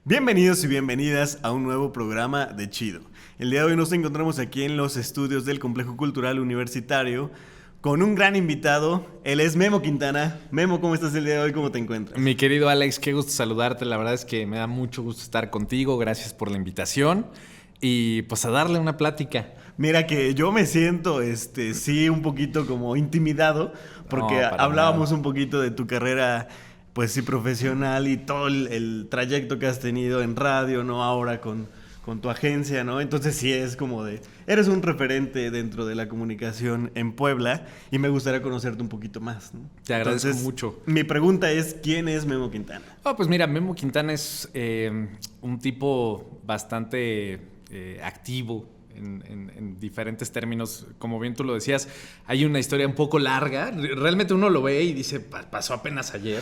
Bienvenidos y bienvenidas a un nuevo programa de Chido. El día de hoy nos encontramos aquí en los estudios del Complejo Cultural Universitario con un gran invitado. Él es Memo Quintana. Memo, ¿cómo estás el día de hoy? ¿Cómo te encuentras? Mi querido Alex, qué gusto saludarte. La verdad es que me da mucho gusto estar contigo. Gracias por la invitación. Y pues a darle una plática. Mira que yo me siento, sí, un poquito como intimidado porque No, para hablábamos nada. un poquito de tu carrera, pues sí, profesional y todo el trayecto que has tenido en radio, ¿no? Ahora con tu agencia, ¿no? Entonces sí es como eres un referente dentro de la comunicación en Puebla y me gustaría conocerte un poquito más, ¿no? Te agradezco Entonces, mucho. mi pregunta es, ¿quién es Memo Quintana? Pues mira, Memo Quintana es un tipo bastante activo en diferentes términos. Como bien tú lo decías, hay una historia un poco larga. Realmente uno lo ve y dice, pasó apenas ayer,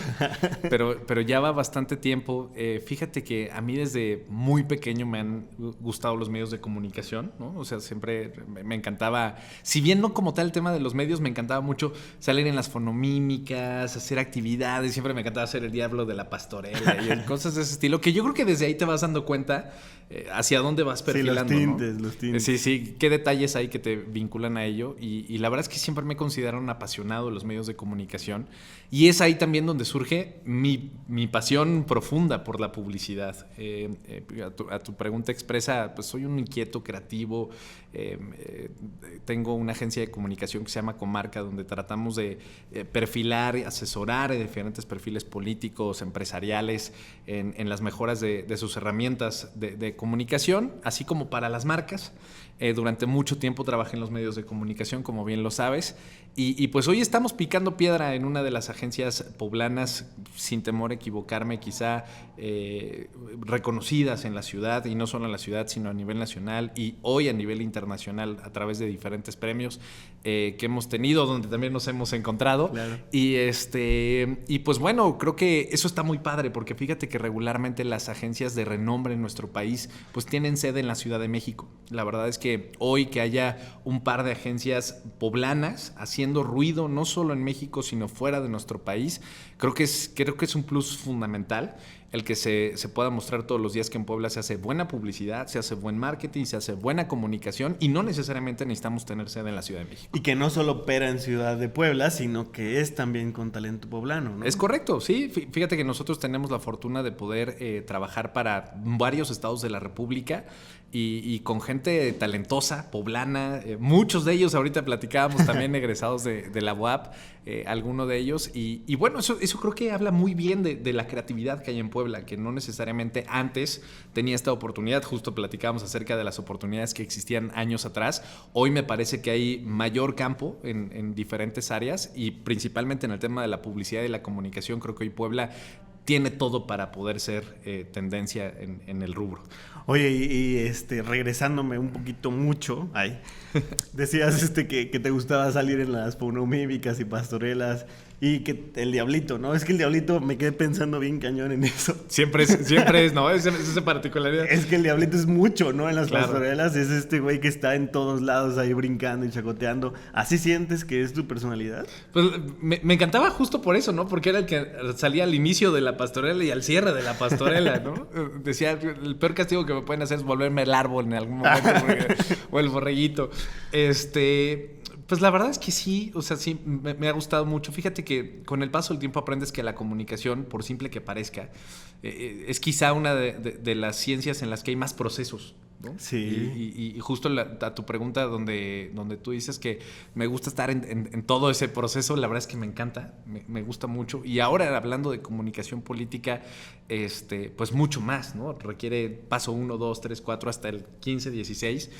pero ya va bastante tiempo. Fíjate que a mí desde muy pequeño me han gustado los medios de comunicación, ¿no? O sea, siempre me encantaba, si bien no como tal el tema de los medios, me encantaba mucho salir en las fonomímicas, hacer actividades. Siempre me encantaba ser el diablo de la pastorela y cosas de ese estilo, que yo creo que desde ahí te vas dando cuenta hacia dónde vas perfilando, Sí, ¿no? los tintes. Sí, qué detalles hay que te vinculan a ello. Y la verdad es que siempre me considero un apasionado de los medios de comunicación. Y es ahí también donde surge mi pasión profunda por la publicidad. A tu pregunta expresa, pues soy un inquieto creativo. Tengo una agencia de comunicación que se llama Comarca, donde tratamos de perfilar y asesorar diferentes perfiles políticos, empresariales, en las mejoras de sus herramientas de comunicación, así como para las marcas. Durante mucho tiempo trabajé en los medios de comunicación, como bien lo sabes, y pues hoy estamos picando piedra en una de las agencias poblanas, sin temor a equivocarme, quizá reconocidas en la ciudad, y no solo en la ciudad, sino a nivel nacional y hoy a nivel internacional a través de diferentes premios que hemos tenido, donde también nos hemos encontrado. Claro. Y pues bueno, creo que eso está muy padre, porque fíjate que regularmente las agencias de renombre en nuestro país pues tienen sede en la Ciudad de México. La verdad es que hoy que haya un par de agencias poblanas haciendo ruido, no solo en México, sino fuera de nuestro país, creo que es un plus fundamental el que se pueda mostrar todos los días que en Puebla se hace buena publicidad, se hace buen marketing, se hace buena comunicación, y no necesariamente necesitamos tener sede en la Ciudad de México. Y que no solo opera en Ciudad de Puebla, sino que es también con talento poblano, ¿no? Es correcto, sí. Fíjate que nosotros tenemos la fortuna de poder trabajar para varios estados de la República y con gente talentosa, poblana. Muchos de ellos, ahorita platicábamos también egresados de la UAP, alguno de ellos. Y bueno, eso creo que habla muy bien de la creatividad que hay en Puebla, que no necesariamente antes tenía esta oportunidad. Justo platicábamos acerca de las oportunidades que existían años atrás. Hoy me parece que hay mayor campo en diferentes áreas, y principalmente en el tema de la publicidad y la comunicación. Creo que hoy Puebla tiene todo para poder ser tendencia en el rubro. Oye, regresándome un poquito mucho, decías que te gustaba salir en las fonomímicas y pastorelas y que el diablito, ¿no? Es que el diablito me quedé pensando bien cañón en eso. Siempre es, ¿no? Es esa particularidad. Es que el diablito es mucho, ¿no? En las Claro. pastorelas es este güey que está en todos lados ahí brincando y chacoteando. ¿Así sientes que es tu personalidad? Pues me encantaba justo por eso, ¿no? Porque era el que salía al inicio de la pastorela y al cierre de la pastorela, ¿no? Decía, el peor castigo que me pueden hacer es volverme el árbol en algún momento, o el borreguito. Pues la verdad es que sí, o sea, sí, me ha gustado mucho. Fíjate que con el paso del tiempo aprendes que la comunicación, por simple que parezca, es quizá una de las ciencias en las que hay más procesos, ¿no? Sí. Y justo a tu pregunta donde tú dices que me gusta estar en todo ese proceso, la verdad es que me encanta, me gusta mucho. Y ahora hablando de comunicación política, pues mucho más, ¿no? Requiere paso 1, 2, 3, 4 hasta el 15, 16.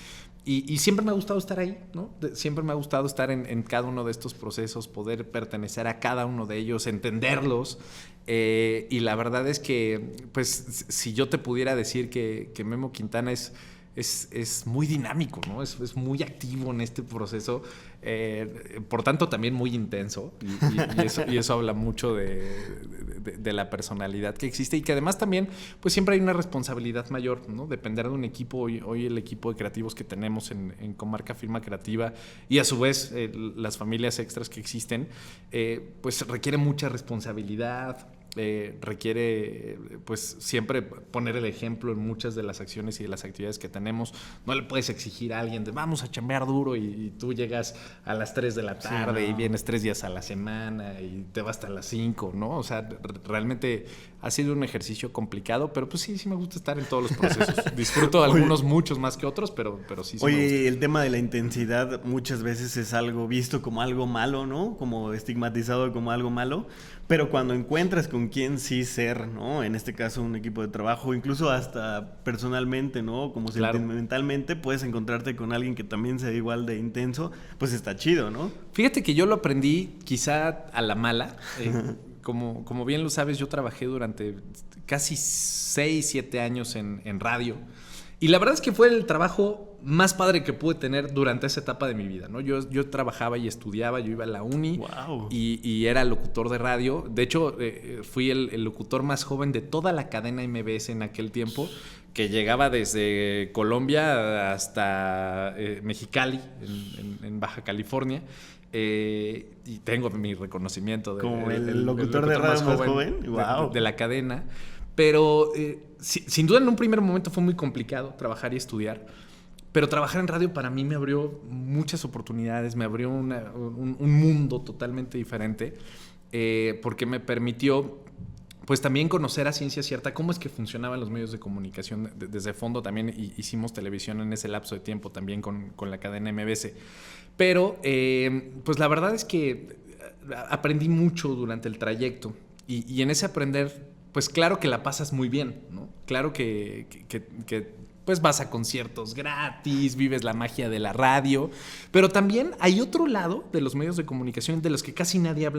Y siempre me ha gustado estar ahí, ¿no? Siempre me ha gustado estar en cada uno de estos procesos, poder pertenecer a cada uno de ellos, entenderlos. Y la verdad es que, pues, si yo te pudiera decir que Memo Quintana es muy dinámico, ¿no? Es muy activo en este proceso, por tanto también muy intenso, y eso habla mucho de la personalidad que existe, y que además también pues siempre hay una responsabilidad mayor, ¿no? Depender de un equipo. Hoy el equipo de creativos que tenemos en Comarca Firma Creativa, y a su vez las familias extras que existen, pues requiere mucha responsabilidad. requiere pues siempre poner el ejemplo en muchas de las acciones y de las actividades que tenemos. No le puedes exigir a alguien de vamos a chambear duro y tú llegas a las 3 de la tarde y vienes 3 días a la semana y te vas hasta las 5, ¿no? O sea, realmente ha sido un ejercicio complicado, pero pues sí me gusta estar en todos los procesos. Disfruto algunos muchos más que otros, pero sí me gusta. El tema de la intensidad muchas veces es algo visto como algo malo, ¿no? Como estigmatizado como algo malo, pero cuando encuentras con quién sí ser, ¿no? En este caso un equipo de trabajo, incluso hasta personalmente, ¿no? Como sentimentalmente, puedes encontrarte con alguien que también sea igual de intenso, pues está chido, ¿no? Fíjate que yo lo aprendí quizá a la mala. Como bien lo sabes, yo trabajé durante casi 6, 7 años en radio. Y la verdad es que fue el trabajo más padre que pude tener durante esa etapa de mi vida, ¿no? Yo trabajaba y estudiaba, yo iba a la uni. Wow. y era locutor de radio. De hecho, fui el locutor más joven de toda la cadena MBS en aquel tiempo, que llegaba desde Colombia hasta Mexicali, en Baja California. Y tengo mi reconocimiento como el locutor de radio más joven. Wow. De la cadena. Pero sin duda en un primer momento fue muy complicado trabajar y estudiar. Pero trabajar en radio para mí me abrió muchas oportunidades, me abrió un mundo totalmente diferente, porque me permitió pues también conocer a ciencia cierta cómo es que funcionaban los medios de comunicación. Desde fondo también hicimos televisión en ese lapso de tiempo también con la cadena MBS. Pero pues la verdad es que aprendí mucho durante el trayecto y en ese aprender pues claro que la pasas muy bien, ¿no? Claro que pues vas a conciertos gratis, vives la magia de la radio, pero también hay otro lado de los medios de comunicación de los que casi nadie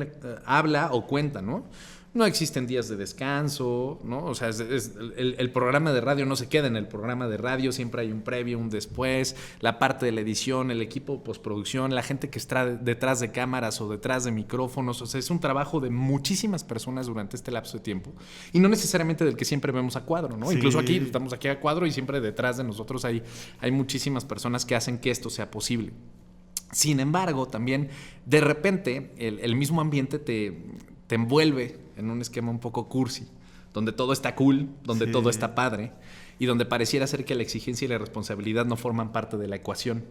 habla o cuenta, ¿no? No existen días de descanso, ¿no? O sea, el programa de radio no se queda en el programa de radio, siempre hay un previo, un después, la parte de la edición, el equipo postproducción, la gente que está detrás de cámaras o detrás de micrófonos. O sea, es un trabajo de muchísimas personas durante este lapso de tiempo y no necesariamente del que siempre vemos a cuadro, ¿no? Sí. Incluso aquí estamos aquí a cuadro y siempre detrás de nosotros hay muchísimas personas que hacen que esto sea posible. Sin embargo, también de repente el mismo ambiente te envuelve en un esquema un poco cursi, donde todo está cool, donde todo está padre y donde pareciera ser que la exigencia y la responsabilidad no forman parte de la ecuación.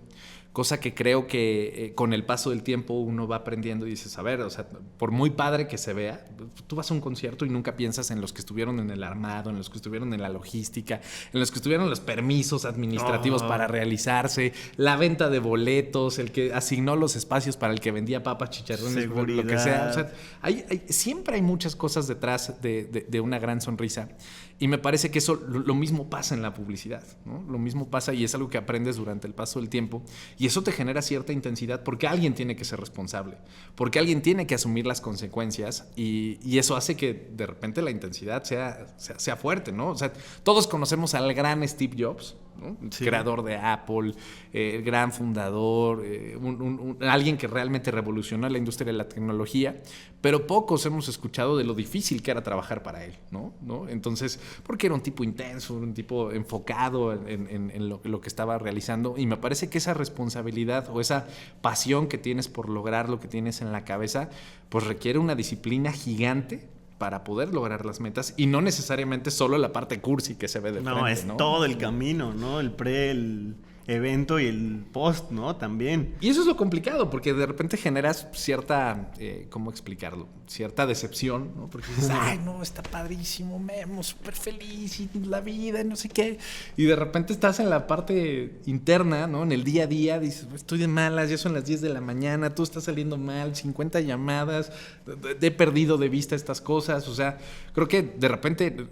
Cosa que creo que con el paso del tiempo uno va aprendiendo y dices, a ver, o sea, por muy padre que se vea, tú vas a un concierto y nunca piensas en los que estuvieron en el armado, en los que estuvieron en la logística, en los que estuvieron los permisos administrativos para realizarse, la venta de boletos, el que asignó los espacios para el que vendía papas, chicharrones, lo que sea. O sea, siempre hay muchas cosas detrás de una gran sonrisa. Y me parece que eso lo mismo pasa en la publicidad, ¿no? Lo mismo pasa y es algo que aprendes durante el paso del tiempo. Y eso te genera cierta intensidad porque alguien tiene que ser responsable, porque alguien tiene que asumir las consecuencias y eso hace que de repente la intensidad sea fuerte, ¿no? O sea, todos conocemos al gran Steve Jobs, ¿no? Sí. Creador de Apple, gran fundador, alguien que realmente revolucionó la industria de la tecnología, pero pocos hemos escuchado de lo difícil que era trabajar para él, ¿no? Entonces, porque era un tipo intenso, un tipo enfocado en lo que estaba realizando y me parece que esa responsabilidad o esa pasión que tienes por lograr lo que tienes en la cabeza, pues requiere una disciplina gigante para poder lograr las metas y no necesariamente solo la parte cursi que se ve de frente, ¿no? Es todo el camino, ¿no? El pre, el evento y el post, ¿no? También. Y eso es lo complicado, porque de repente generas cierta, ¿cómo explicarlo? Cierta decepción, ¿no? Porque dices, ay, no, está padrísimo, Memo, súper feliz y la vida, no sé qué. Y de repente estás en la parte interna, ¿no? En el día a día, dices, estoy de malas, ya son las 10 de la mañana, tú estás saliendo mal, 50 llamadas, he perdido de vista estas cosas. O sea, creo que de repente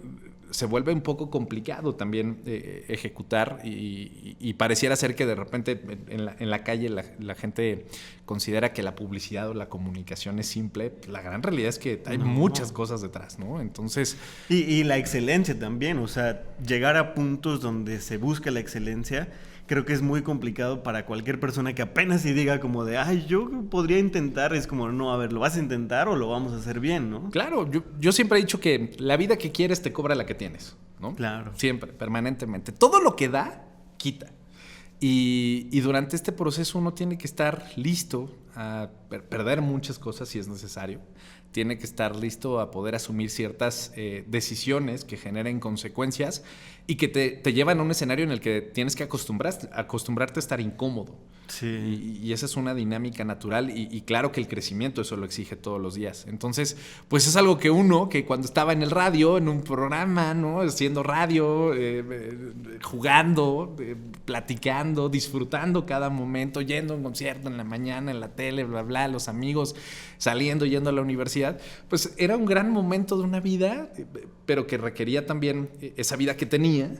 se vuelve un poco complicado también ejecutar y pareciera ser que de repente en la calle la gente considera que la publicidad o la comunicación es simple. La gran realidad es que hay muchas cosas detrás, ¿no? Entonces... Y la excelencia también, o sea, llegar a puntos donde se busca la excelencia, creo que es muy complicado para cualquier persona que apenas si diga como de, ay, yo podría intentar, es como, no, a ver, ¿lo vas a intentar o lo vamos a hacer bien, no? Claro, yo siempre he dicho que la vida que quieres te cobra la que tienes, ¿no? Claro. Siempre, permanentemente. Todo lo que da, quita. Y durante este proceso uno tiene que estar listo a perder muchas cosas si es necesario. Tiene que estar listo a poder asumir ciertas decisiones que generen consecuencias y que te llevan a un escenario en el que tienes que acostumbrarte a estar incómodo. Sí. Y esa es una dinámica natural y claro que el crecimiento eso lo exige todos los días. Entonces, pues es algo que uno, que cuando estaba en el radio, en un programa, ¿no? Haciendo radio, jugando, platicando, disfrutando cada momento, yendo a un concierto en la mañana, en la tele, bla, bla, los amigos, saliendo, yendo a la universidad, pues era un gran momento de una vida, pero que requería también esa vida que tenía.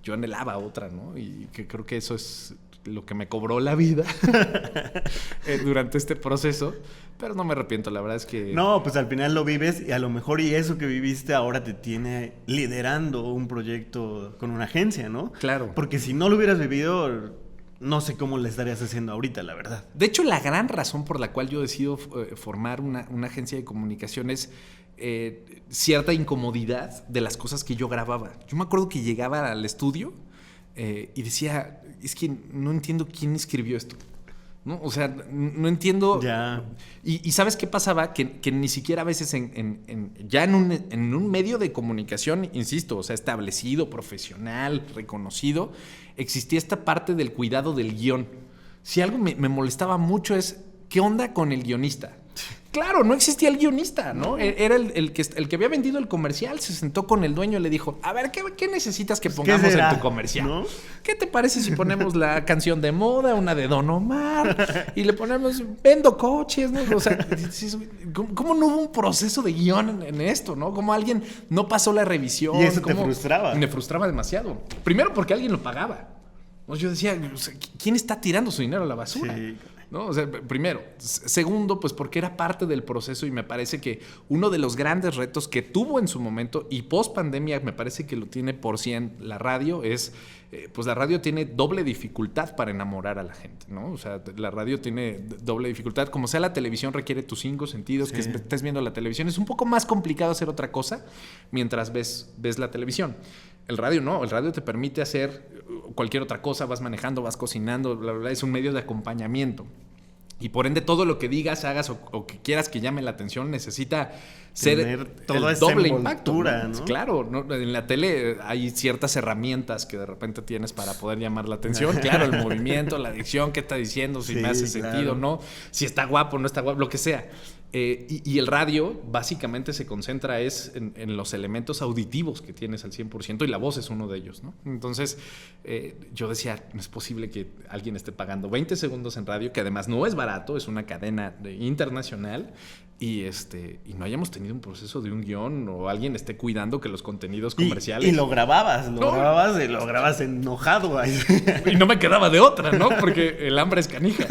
Yo anhelaba otra, ¿no? Y que creo que eso es lo que me cobró la vida durante este proceso, pero no me arrepiento, la verdad es que... No, pues al final lo vives y a lo mejor y eso que viviste ahora te tiene liderando un proyecto con una agencia, ¿no? Claro. Porque si no lo hubieras vivido, no sé cómo le estarías haciendo ahorita, la verdad. De hecho, la gran razón por la cual yo decido formar una agencia de comunicación es cierta incomodidad de las cosas que yo grababa. Yo me acuerdo que llegaba al estudio y decía, es que no entiendo quién escribió esto, ¿no? O sea, no entiendo. Ya. Y ¿sabes qué pasaba? Que ni siquiera a veces ya en un medio de comunicación, insisto, o sea, establecido, profesional, reconocido, existía esta parte del cuidado del guión. Si algo me molestaba mucho es, ¿qué onda con el guionista? Claro, no existía el guionista, ¿no? Era el que había vendido el comercial, se sentó con el dueño y le dijo, a ver, ¿qué necesitas que pongamos en tu comercial? ¿No? ¿Qué te parece si ponemos la canción de moda, una de Don Omar, y le ponemos, vendo coches, ¿no? O sea, ¿cómo no hubo un proceso de guión en esto, ¿no? ¿Cómo alguien no pasó la revisión? Y eso te frustraba. Me frustraba demasiado. Primero porque alguien lo pagaba. Yo decía, ¿quién está tirando su dinero a la basura? Sí. ¿No? O sea, primero. Segundo, pues porque era parte del proceso y me parece que uno de los grandes retos que tuvo en su momento y post pandemia me parece que lo tiene por 100 la radio es, pues la radio tiene doble dificultad para enamorar a la gente, ¿no? O sea, la radio tiene doble dificultad. Como sea, la televisión requiere tus 5 sentidos, sí. Que estés viendo la televisión. Es un poco más complicado hacer otra cosa mientras ves la televisión. El radio no, el radio te permite hacer cualquier otra cosa, vas manejando, vas cocinando, bla, bla, bla, es un medio de acompañamiento. Y por ende todo lo que digas, hagas o que quieras que llame la atención necesita ser toda el doble impacto, ¿no? Claro, ¿no? En la tele hay ciertas herramientas que de repente tienes para poder llamar la atención. Claro, el movimiento, la dicción, qué está diciendo, si me hace sentido, ¿no? Si está guapo, no está guapo, lo que sea. Y el radio básicamente se concentra en los elementos auditivos que tienes al 100% y la voz es uno de ellos, ¿no? Entonces yo decía, no es posible que alguien esté pagando 20 segundos en radio, que además no es barato, es una cadena internacional y no hayamos tenido un proceso de un guión o alguien esté cuidando que los contenidos comerciales... Y lo grababas enojado ahí. Y no me quedaba de otra, ¿no? Porque el hambre es canija.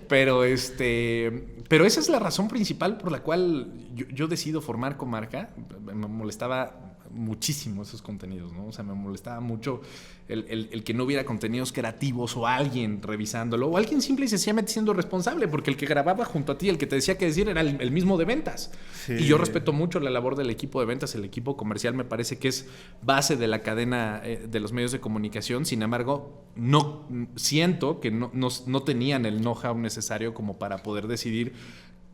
Pero esa es la razón principal por la cual yo decido formar Comarca. Me molestaba muchísimo esos contenidos, ¿no? O sea, me molestaba mucho el que no hubiera contenidos creativos o alguien revisándolo o alguien simple y sencillamente siendo responsable, porque el que grababa junto a ti, el que te decía qué decir era el mismo de ventas. Sí. Y yo respeto mucho la labor del equipo de ventas, el equipo comercial me parece que es base de la cadena de los medios de comunicación. Sin embargo, no siento que no tenían el know-how necesario como para poder decidir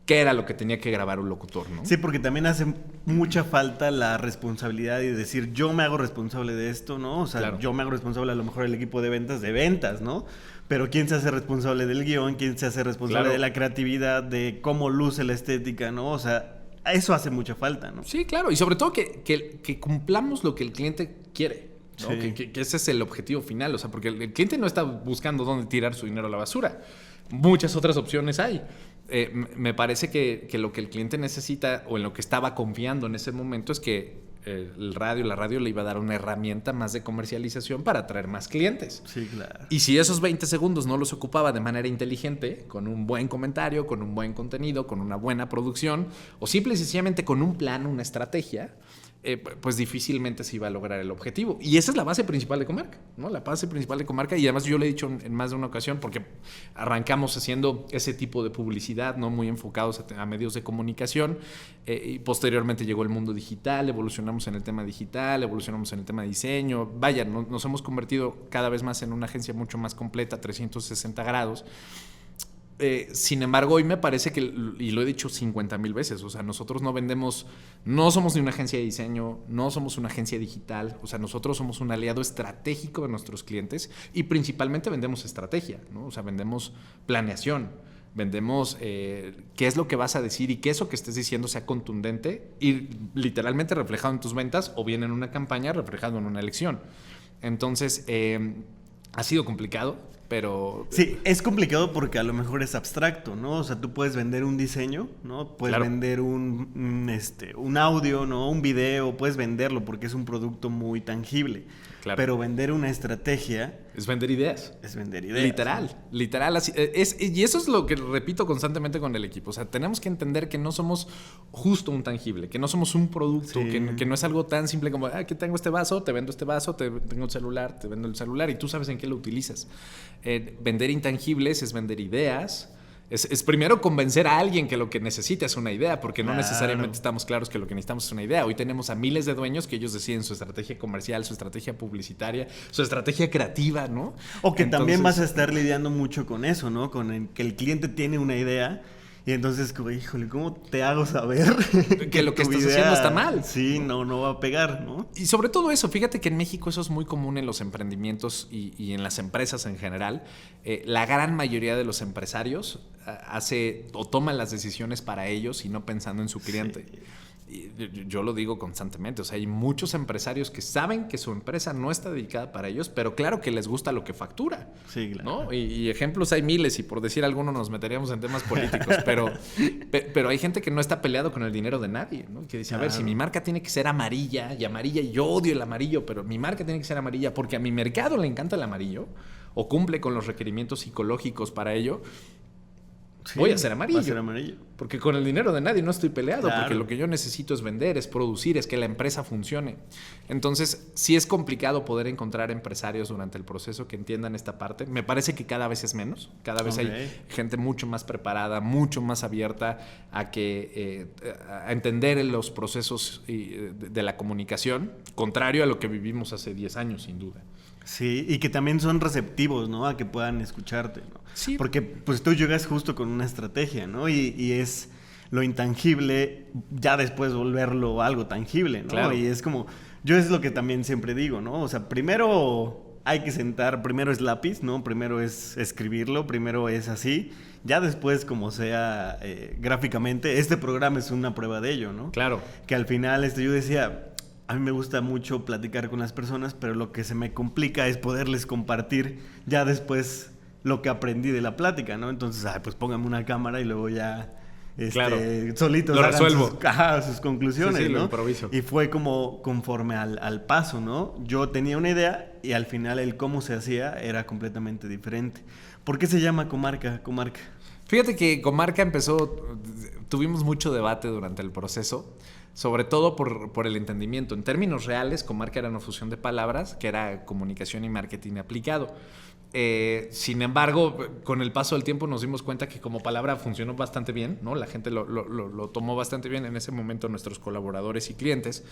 qué era lo que tenía que grabar un locutor, ¿no? Sí, porque también hace mucha falta la responsabilidad y decir, yo me hago responsable de esto, ¿no? O sea, claro. Yo me hago responsable a lo mejor del equipo de ventas, ¿no? Pero ¿quién se hace responsable del guión? ¿Quién se hace responsable de la creatividad, de cómo luce la estética, ¿no? O sea, eso hace mucha falta, ¿no? Sí, claro. Y sobre todo que cumplamos lo que el cliente quiere, ¿no? Sí. Que ese es el objetivo final. O sea, porque el cliente no está buscando dónde tirar su dinero a la basura. Muchas otras opciones hay. Me parece que lo que el cliente necesita o en lo que estaba confiando en ese momento es que la radio le iba a dar una herramienta más de comercialización para atraer más clientes. Sí, claro. Y si esos 20 segundos no los ocupaba de manera inteligente, con un buen comentario, con un buen contenido, con una buena producción o simple y sencillamente con un plan, una estrategia, pues difícilmente se iba a lograr el objetivo. Y esa es la base principal de Comarca, ¿no? La base principal de Comarca, y además yo le he dicho en más de una ocasión, porque arrancamos haciendo ese tipo de publicidad, ¿no? Muy enfocados a medios de comunicación, y posteriormente llegó el mundo digital, evolucionamos en el tema digital, evolucionamos en el tema de diseño, vaya, nos hemos convertido cada vez más en una agencia mucho más completa, 360 grados. Sin embargo, hoy me parece que, y lo he dicho 50,000 veces, o sea, nosotros no somos ni una agencia de diseño, no somos una agencia digital, o sea, nosotros somos un aliado estratégico de nuestros clientes y principalmente vendemos estrategia, ¿no? O sea, vendemos planeación, vendemos qué es lo que vas a decir y que eso que estés diciendo sea contundente y literalmente reflejado en tus ventas o bien en una campaña reflejado en una elección. Entonces, ha sido complicado. Pero sí, es complicado porque a lo mejor es abstracto, ¿no? O sea, tú puedes vender un diseño, ¿no? Puedes vender un audio, ¿no? Un video, puedes venderlo porque es un producto muy tangible. Claro. Pero vender una estrategia... es vender ideas. Es vender ideas. Literal. Así, y eso es lo que repito constantemente con el equipo. O sea, tenemos que entender que no somos justo un tangible, que no somos un producto, sí. que no es algo tan simple como, aquí tengo este vaso, te vendo este vaso, tengo un celular, te vendo el celular y tú sabes en qué lo utilizas. Vender intangibles es vender ideas. Es primero convencer a alguien que lo que necesita es una idea, porque no necesariamente estamos claros que lo que necesitamos es una idea. Hoy tenemos a miles de dueños que ellos deciden su estrategia comercial, su estrategia publicitaria, su estrategia creativa, ¿no? O que también vas a estar lidiando mucho con eso, ¿no? Con que el cliente tiene una idea y entonces, híjole, ¿cómo te hago saber que lo que estás haciendo está mal? Sí, no va a pegar, ¿no? Y sobre todo eso, fíjate que en México eso es muy común en los emprendimientos y en las empresas en general. La gran mayoría de los empresarios hace o toman las decisiones para ellos y no pensando en su cliente. Sí. Yo lo digo constantemente, o sea, hay muchos empresarios que saben que su empresa no está dedicada para ellos, pero claro que les gusta lo que factura. Sí, claro. ¿No? Y ejemplos hay miles, y por decir alguno nos meteríamos en temas políticos, pero hay gente que no está peleado con el dinero de nadie, ¿no? Que dice, claro. A ver, si mi marca tiene que ser amarilla, y yo odio el amarillo, pero mi marca tiene que ser amarilla porque a mi mercado le encanta el amarillo, o cumple con los requerimientos psicológicos para ello, sí, voy a ser amarillo. Va a ser amarillo. Porque con el dinero de nadie no estoy peleado, claro. Porque lo que yo necesito es vender, es producir, es que la empresa funcione. Entonces, sí es complicado poder encontrar empresarios durante el proceso que entiendan esta parte. Me parece que cada vez es menos. Cada vez hay gente mucho más preparada, mucho más abierta a entender los procesos de la comunicación, contrario a lo que vivimos hace 10 años, sin duda. Sí, y que también son receptivos, ¿no? A que puedan escucharte, ¿no? Sí. Porque pues tú llegas justo con una estrategia, ¿no? Y es lo intangible, ya después volverlo algo tangible, ¿no? Claro. Y es como, yo es lo que también siempre digo, ¿no? O sea, primero hay que sentar, primero es lápiz, ¿no? Primero es escribirlo, primero es así. Ya después, como sea gráficamente, este programa es una prueba de ello, ¿no? Claro. Que al final yo decía... A mí me gusta mucho platicar con las personas, pero lo que se me complica es poderles compartir ya después lo que aprendí de la plática, ¿no? Entonces, pues póngame una cámara y luego ya claro. solitos lo resuelvo. Sus conclusiones, sí, ¿no? Lo improviso. Y fue como conforme al paso, ¿no? Yo tenía una idea y al final el cómo se hacía era completamente diferente. ¿Por qué se llama Comarca? Fíjate que Comarca tuvimos mucho debate durante el proceso, sobre todo por el entendimiento. En términos reales, Comarca era una fusión de palabras, que era comunicación y marketing aplicado. Sin embargo, con el paso del tiempo nos dimos cuenta que como palabra funcionó bastante bien, ¿no? La gente lo tomó bastante bien en ese momento, nuestros colaboradores y clientes.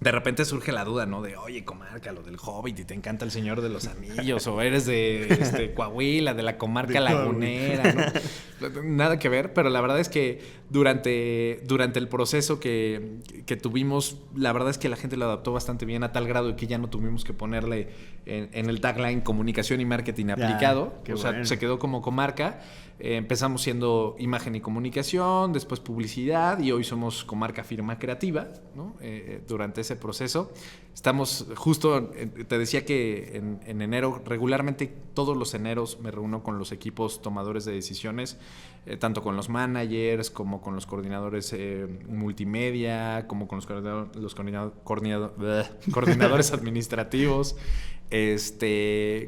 De repente surge la duda, ¿no? De, oye, Comarca, lo del Hobbit, y te encanta el Señor de los Anillos, o eres de Coahuila, de la comarca lagunera, ¿no? Nada que ver, pero la verdad es que durante el proceso que tuvimos, la verdad es que la gente lo adaptó bastante bien, a tal grado de que ya no tuvimos que ponerle en el tagline comunicación y marketing aplicado. O sea, bueno. Se quedó como Comarca. Empezamos siendo imagen y comunicación, después publicidad, y hoy somos Comarca Firma Creativa, ¿no? Durante ese proceso estamos justo, te decía que en enero, regularmente todos los eneros me reúno con los equipos tomadores de decisiones, tanto con los managers como con los coordinadores multimedia, como con los coordinadores administrativos,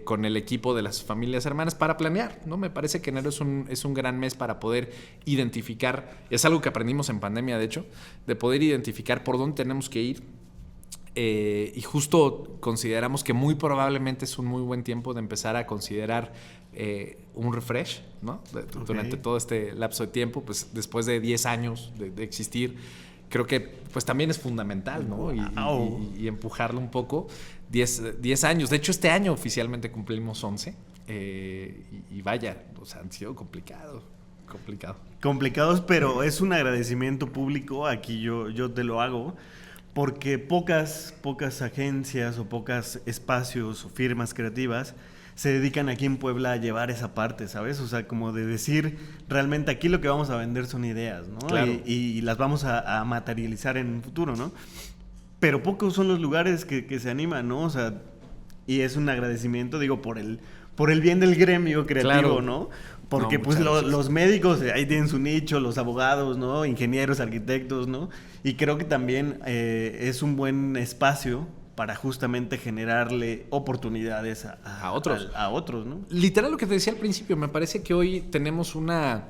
con el equipo de las familias hermanas para planear, ¿no? Me parece que enero es un gran mes para poder identificar, es algo que aprendimos en pandemia, de hecho, de poder identificar por dónde tenemos que ir. Y justo consideramos que muy probablemente es un muy buen tiempo de empezar a considerar un refresh, ¿no? Durante todo este lapso de tiempo, pues después de 10 años de existir, creo que pues también es fundamental, ¿no? Y empujarlo un poco. 10 años. De hecho, este año oficialmente cumplimos 11. Y vaya, o sea, han sido complicado. Complicados, pero es un agradecimiento público, aquí yo te lo hago, porque pocas agencias o pocos espacios o firmas creativas se dedican aquí en Puebla a llevar esa parte, ¿sabes? O sea, como de decir, realmente aquí lo que vamos a vender son ideas, ¿no? Claro. Y las vamos a materializar en un futuro, ¿no? Pero pocos son los lugares que se animan, ¿no? O sea, y es un agradecimiento, digo, por el bien del gremio creativo, Claro. ¿no? Porque No, pues muchas gracias. los médicos ahí tienen su nicho, los abogados, ¿no? Ingenieros, arquitectos, ¿no? Y creo que también es un buen espacio para justamente generarle oportunidades A otros. A otros, ¿no? Literal lo que te decía al principio, me parece que hoy tenemos una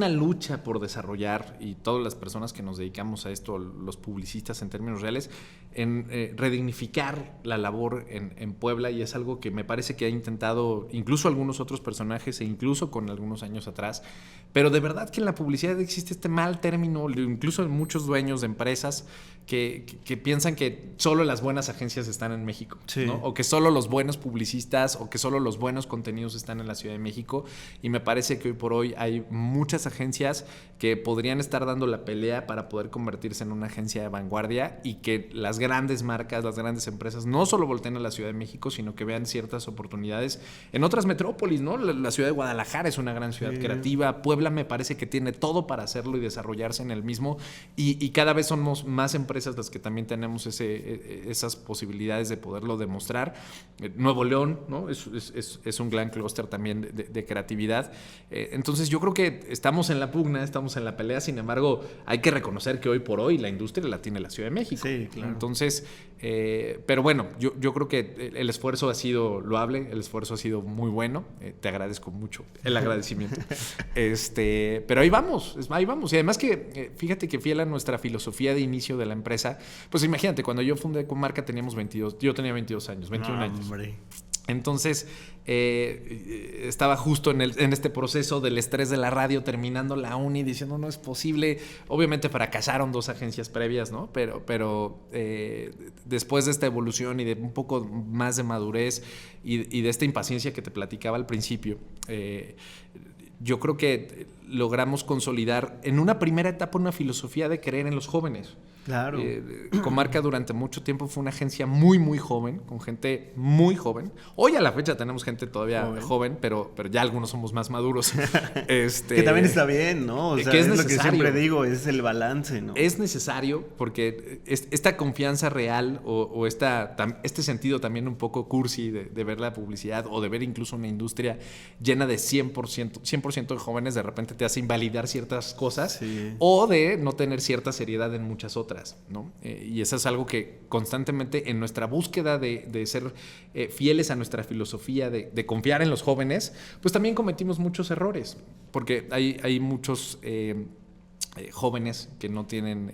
lucha por desarrollar, y todas las personas que nos dedicamos a esto, los publicistas en términos reales, en redignificar la labor en Puebla, y es algo que me parece que ha intentado incluso algunos otros personajes e incluso con algunos años atrás, pero de verdad que en la publicidad existe este mal término, incluso en muchos dueños de empresas que piensan que solo las buenas agencias están en México, Sí. ¿no? O que solo los buenos publicistas o que solo los buenos contenidos están en la Ciudad de México, y me parece que hoy por hoy hay muchas agencias que podrían estar dando la pelea para poder convertirse en una agencia de vanguardia, y que las grandes marcas, las grandes empresas no solo volteen a la Ciudad de México, sino que vean ciertas oportunidades en otras metrópolis, ¿no? La ciudad de Guadalajara es una gran ciudad creativa, Puebla me parece que tiene todo para hacerlo y desarrollarse en el mismo, y cada vez somos más empresas las que también tenemos esas posibilidades de poderlo demostrar. Nuevo León, ¿no? Es un gran clúster también de creatividad. Entonces yo creo que estamos en la pugna, estamos en la pelea, sin embargo hay que reconocer que hoy por hoy la industria la tiene la Ciudad de México. Sí, claro. Entonces, pero bueno, yo creo que el esfuerzo ha sido loable, el esfuerzo ha sido muy bueno, te agradezco mucho el agradecimiento. Pero ahí vamos, y además que fíjate que fiel a nuestra filosofía de inicio de la empresa, pues imagínate, cuando yo fundé Comarca yo tenía 22 años, 21 años. Hombre. Entonces, estaba justo en este proceso del estrés de la radio, terminando la uni, diciendo no es posible. Obviamente fracasaron 2 agencias previas, ¿no? Pero después de esta evolución y de un poco más de madurez y de esta impaciencia que te platicaba al principio, yo creo que logramos consolidar en una primera etapa una filosofía de creer en los jóvenes. Claro. Comarca durante mucho tiempo fue una agencia muy, muy joven, con gente muy joven. Hoy a la fecha tenemos gente todavía joven, pero ya algunos somos más maduros. Que también está bien, ¿no? O sea, que es lo que necesario. siempre digo, es el balance, ¿no? Es necesario porque esta confianza real o este sentido también un poco cursi de ver la publicidad o de ver incluso una industria llena de 100% de jóvenes, de repente te hace invalidar ciertas cosas, Sí. o de no tener cierta seriedad en muchas otras, ¿no? Y eso es algo que constantemente en nuestra búsqueda de ser fieles a nuestra filosofía de confiar en los jóvenes, pues también cometimos muchos errores, porque hay muchos jóvenes que no tienen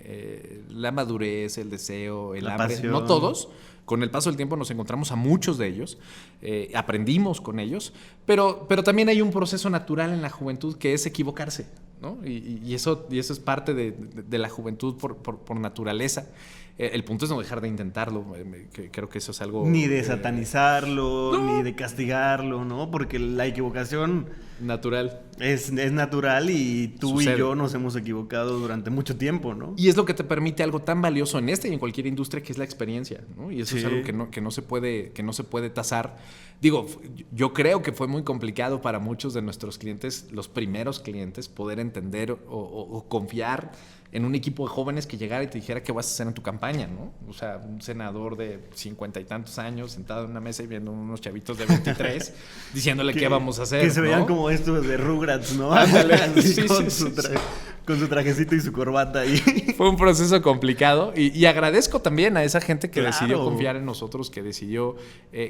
la madurez, el deseo, el La hambre, pasión. no todos. Con el paso del tiempo nos encontramos a muchos de ellos, aprendimos con ellos, pero también hay un proceso natural en la juventud que es equivocarse, ¿no? Y eso es parte de la juventud por naturaleza. El punto es no dejar de intentarlo. Creo que eso es algo... Ni de satanizarlo, ni de castigarlo, ¿no? Porque la equivocación natural. es natural, y tú Sucede. y yo nos hemos equivocado durante mucho tiempo, ¿no? Y es lo que te permite algo tan valioso en y en cualquier industria, que es la experiencia, ¿no? Y eso Sí. es algo que no se puede tasar. Digo, yo creo que fue muy complicado para muchos de nuestros clientes, los primeros clientes, poder entender o confiar en un equipo de jóvenes que llegara y te dijera qué vas a hacer en tu campaña, ¿no? O sea, un senador de 50 y tantos años sentado en una mesa y viendo unos chavitos de 23 diciéndole qué vamos a hacer, Que se veían ¿no? como estos de Rugrats, ¿no? Ándale. Así Sí, con, sí, con su trajecito y su corbata ahí. Fue un proceso complicado y agradezco también a esa gente que Claro. decidió confiar en nosotros, que decidió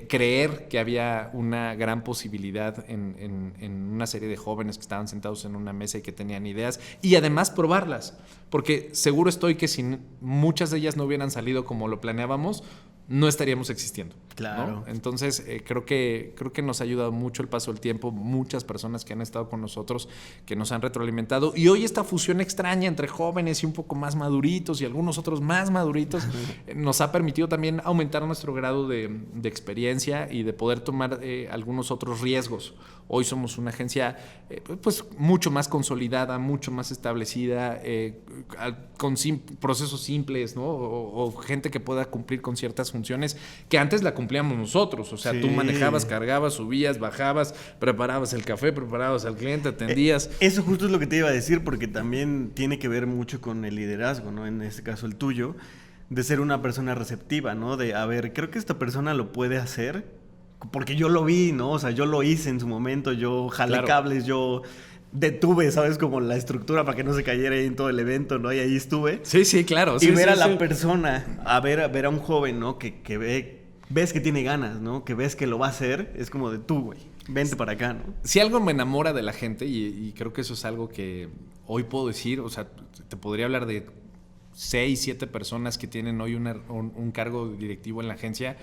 creer que había una gran posibilidad en una serie de jóvenes que estaban sentados en una mesa y que tenían ideas, y además probarlas, porque seguro estoy que si muchas de ellas no hubieran salido como lo planeábamos, no estaríamos existiendo. Claro. ¿No? Entonces, creo que nos ha ayudado mucho el paso del tiempo, muchas personas que han estado con nosotros, que nos han retroalimentado. Y hoy esta fusión extraña entre jóvenes y un poco más maduritos y algunos otros más maduritos nos ha permitido también aumentar nuestro grado de experiencia y de poder tomar algunos otros riesgos. Hoy somos una agencia pues mucho más consolidada, mucho más establecida, con procesos simples, ¿no? O gente que pueda cumplir con ciertas funciones que antes la cumplíamos nosotros. O sea, sí. Tú manejabas, cargabas, subías, bajabas, preparabas el café, preparabas al cliente, atendías. Eso justo es lo que te iba a decir, porque también tiene que ver mucho con el liderazgo, ¿no? En este caso el tuyo, de ser una persona receptiva, ¿no? De, a ver, creo que esta persona lo puede hacer porque yo lo vi, ¿no? O sea, yo lo hice en su momento, yo jalé cables, yo detuve, ¿sabes? Como la estructura para que no se cayera ahí en todo el evento, ¿no? Y ahí estuve. Sí, claro. Y ver a la persona, a ver a un joven, ¿no? Que ves que tiene ganas, ¿no? Que ves que lo va a hacer, es como de tú, güey, vente para acá, ¿no? Si algo me enamora de la gente, y creo que eso es algo que hoy puedo decir, o sea, te podría hablar de 6, 7 personas que tienen hoy un cargo directivo en la agencia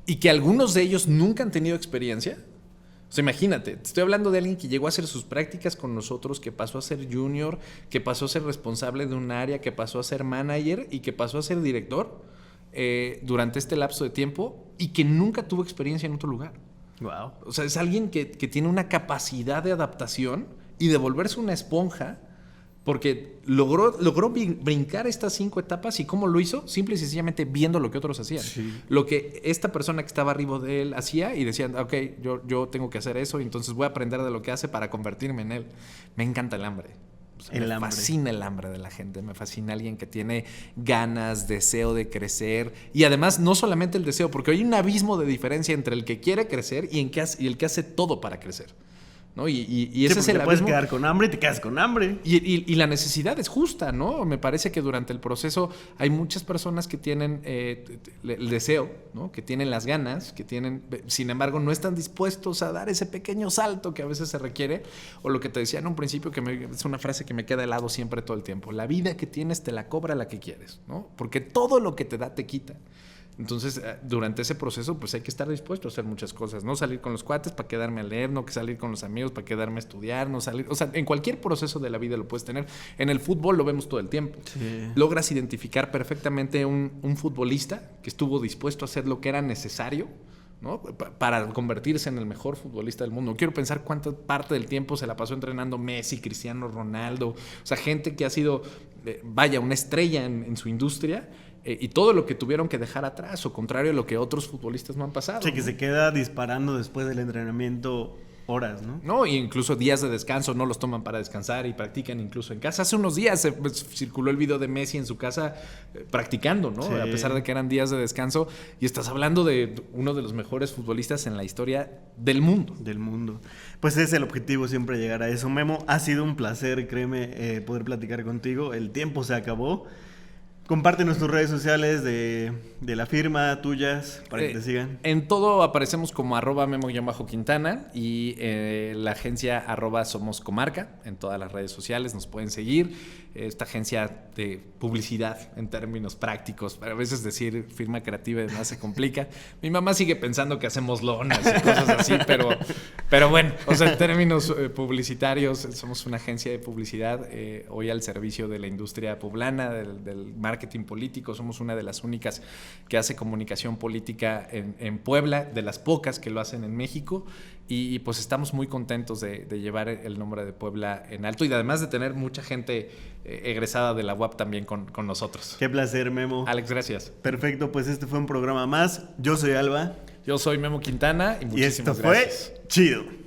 y que algunos de ellos nunca han tenido experiencia. O sea, imagínate, te estoy hablando de alguien que llegó a hacer sus prácticas con nosotros, que pasó a ser junior, que pasó a ser responsable de un área, que pasó a ser manager y que pasó a ser director durante este lapso de tiempo y que nunca tuvo experiencia en otro lugar. Wow. O sea, es alguien que tiene una capacidad de adaptación y de volverse una esponja, porque logró brincar estas 5 etapas. ¿Y cómo lo hizo? Simple y sencillamente viendo lo que otros hacían. Sí. Lo que esta persona que estaba arriba de él hacía y decían, ok, yo tengo que hacer eso y entonces voy a aprender de lo que hace para convertirme en él. Me encanta el hambre. Me fascina el hambre de la gente, me fascina alguien que tiene ganas, deseo de crecer y además no solamente el deseo, porque hay un abismo de diferencia entre el que quiere crecer y el que hace todo para crecer. ¿No? Y ese es el abismo. Te puedes quedar con hambre y te quedas con hambre. Y la necesidad es justa, ¿no? Me parece que durante el proceso hay muchas personas que tienen el deseo, ¿no? Que tienen las ganas, que tienen, sin embargo, no están dispuestos a dar ese pequeño salto que a veces se requiere. O lo que te decía en un principio, es una frase que me queda helado siempre todo el tiempo. La vida que tienes te la cobra la que quieres, ¿no? Porque todo lo que te da te quita. Entonces, durante ese proceso, pues hay que estar dispuesto a hacer muchas cosas. No salir con los cuates para quedarme a leer, no que salir con los amigos para quedarme a estudiar, no salir... O sea, en cualquier proceso de la vida lo puedes tener. En el fútbol lo vemos todo el tiempo. Sí. Logras identificar perfectamente un futbolista que estuvo dispuesto a hacer lo que era necesario, ¿no? Para convertirse en el mejor futbolista del mundo. Quiero pensar cuánta parte del tiempo se la pasó entrenando Messi, Cristiano Ronaldo. O sea, gente que ha sido, una estrella en su industria... y todo lo que tuvieron que dejar atrás, o contrario a lo que otros futbolistas no han pasado. Sí, ¿no? Que se queda disparando después del entrenamiento horas, ¿no? No, y incluso días de descanso no los toman para descansar y practican incluso en casa. Hace unos días circuló el video de Messi en su casa practicando, ¿no? Sí. A pesar de que eran días de descanso, y estás hablando de uno de los mejores futbolistas en la historia del mundo. Del mundo. Pues es el objetivo, siempre llegar a eso. Memo, ha sido un placer, créeme, poder platicar contigo. El tiempo se acabó. Compártenos tus redes sociales de la firma, tuyas, para que te sigan. En todo aparecemos como @memo_quintana y la agencia @somoscomarca. En todas las redes sociales nos pueden seguir. Esta agencia de publicidad en términos prácticos, pero a veces decir firma creativa además se complica. Mi mamá sigue pensando que hacemos lonas y cosas así, pero bueno, o sea, en términos publicitarios somos una agencia de publicidad hoy al servicio de la industria poblana, del marketing político. Somos una de las únicas que hace comunicación política en Puebla, de las pocas que lo hacen en México, y pues estamos muy contentos de llevar el nombre de Puebla en alto y además de tener mucha gente egresada de la UAP también con nosotros. Qué placer, Memo. Alex, gracias. Perfecto, pues este fue un programa más. Yo soy Alba. Yo soy Memo Quintana y muchísimas gracias. Y esto fue Chido.